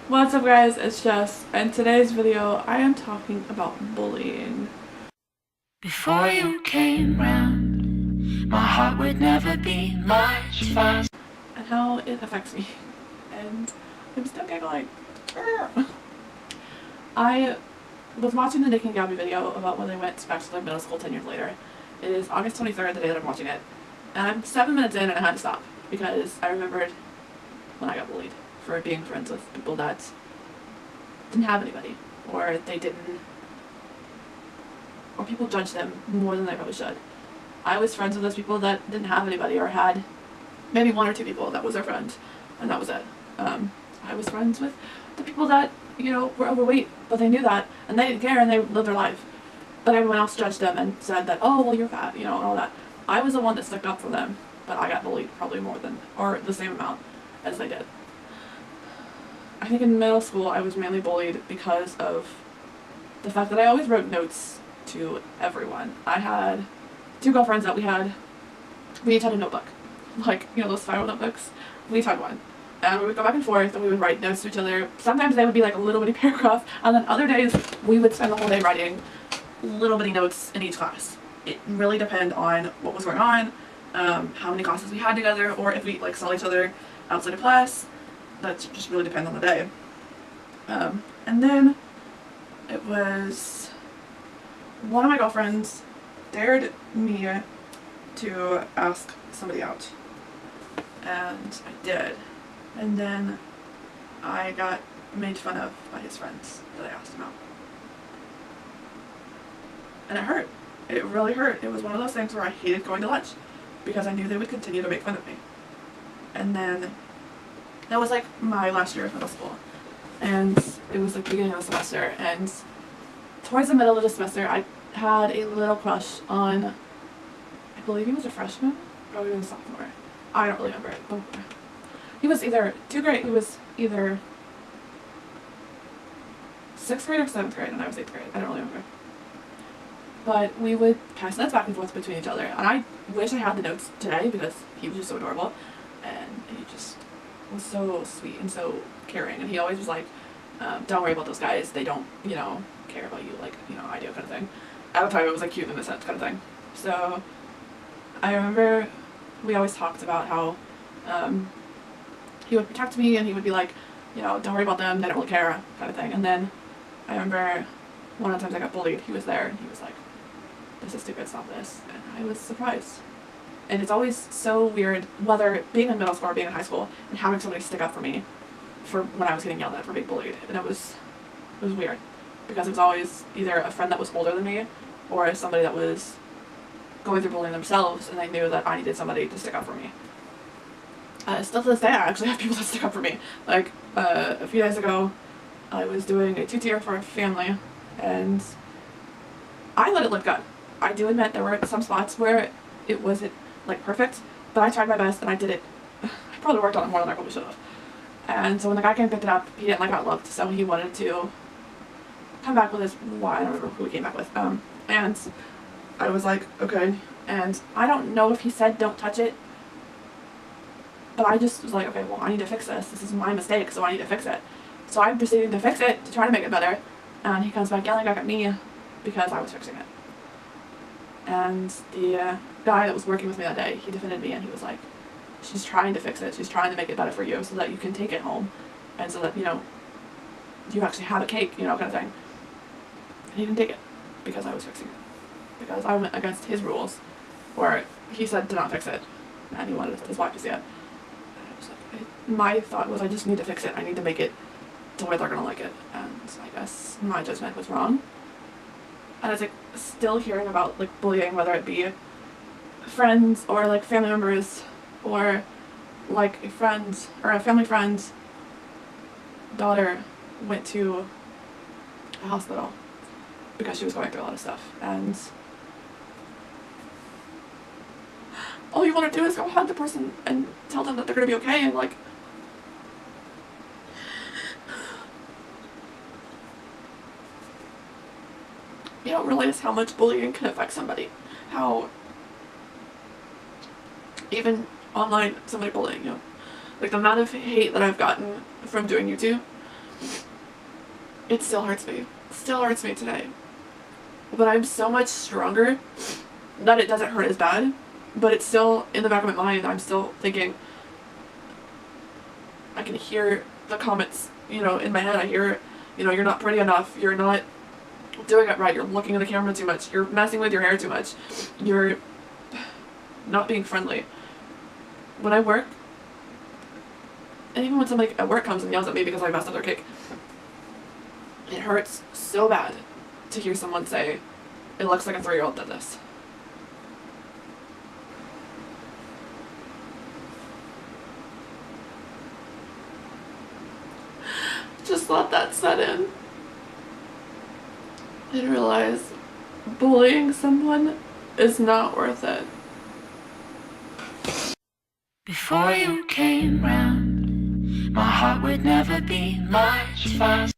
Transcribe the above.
What's up guys, it's Jess. In today's video I am talking about bullying. Before you came round, my heart would never be much fun. And how it affects me. And I'm still giggling. I was watching the Nick and Gabby video about when they went back to their middle school 10 years later. It is August 23rd, the day that I'm watching it. And I'm 7 minutes in and I had to stop because I remembered when I got bullied for being friends with people that didn't have anybody, or people judged them more than they probably should. I was friends with those people that didn't have anybody or had maybe one or two people that was their friend, and that was it. I was friends with the people that, were overweight, but they knew that, and they didn't care, and they lived their life. But everyone else judged them and said that, oh, well, you're fat, and all that. I was the one that stuck up for them, but I got bullied probably more than, or the same amount as they did. I think in middle school I was mainly bullied because of the fact that I always wrote notes to everyone. I had two girlfriends that we each had a notebook. Like, those spiral notebooks. We each had one. And we would go back and forth and we would write notes to each other. Sometimes they would be like a little bitty paragraph, and then other days we would spend the whole day writing little bitty notes in each class. It really depended on what was going on, how many classes we had together, or if we saw each other outside of class. That just really depends on the day. And then it was one of my girlfriends dared me to ask somebody out, and I did. And then I got made fun of by his friends that I asked him out, and it hurt. It really hurt. It was one of those things where I hated going to lunch because I knew they would continue to make fun of me. And then that was my last year of middle school, and it was the beginning of the semester, and towards the middle of the semester I had a little crush on, I believe he was a freshman or he was a sophomore. I don't really remember it, but he was either he was either 6th grade or 7th grade and I was 8th grade. I don't really remember. But we would pass notes back and forth between each other, and I wish I had the notes today because he was just so adorable, and he just was so sweet and so caring, and he always was like, don't worry about those guys, they don't, care about you like, I do, kind of thing. At the time it was cute in a sense, kind of thing. So I remember we always talked about how he would protect me, and he would be like, don't worry about them, they don't really care, kind of thing. And then I remember one of the times I got bullied, he was there and he was like, this is stupid, stop this. And I was surprised. And it's always so weird, whether being in middle school or being in high school, and having somebody stick up for me for when I was getting yelled at for being bullied. And it was weird, because it was always either a friend that was older than me or somebody that was going through bullying themselves, and they knew that I needed somebody to stick up for me. Still to this day, I actually have people that stick up for me. A few days ago, I was doing a two-tier for a family, and I let it look good. I do admit there were some spots where it wasn't perfect, but I tried my best and I did it. I probably worked on it more than I probably should have. And so when the guy came and picked it up, he didn't like how it looked, so he wanted to come back with his, I don't remember who he came back with. And I was like, okay. And I don't know if he said don't touch it, but I just was like, okay, well, I need to fix this. This is my mistake, so I need to fix it. So I'm proceeding to fix it to try to make it better, and he comes back yelling back at me because I was fixing it. And the guy that was working with me that day, he defended me, and he was like, she's trying to fix it, she's trying to make it better for you so that you can take it home, and so that, you actually have a cake, kind of thing. And he didn't take it because I was fixing it. Because I went against his rules, where he said to not fix it, and he wanted his wife to see it. And I was like, my thought was, I just need to fix it, I need to make it to where they're gonna like it, and I guess my judgment was wrong. And I was still hearing about bullying, whether it be friends or family members, or a friend or a family friend's daughter went to a hospital because she was going through a lot of stuff, and all you want to do is go hug the person and tell them that they're gonna be okay, and you don't realize how much bullying can affect somebody. How even online somebody bullying you. The amount of hate that I've gotten from doing YouTube It still hurts me. Still hurts me today. But I'm so much stronger that it doesn't hurt as bad. But it's still in the back of my mind. I'm still thinking, I can hear the comments, in my head. I hear, you're not pretty enough. You're not doing it right. You're looking at the camera too much. You're messing with your hair too much. You're not being friendly. When I work, and even when somebody at work comes and yells at me because I messed up their cake, it hurts so bad to hear someone say, it looks like a 3-year-old did this. Just let that set in. And realize bullying someone is not worth it. Before you came round, my heart would never beat much faster.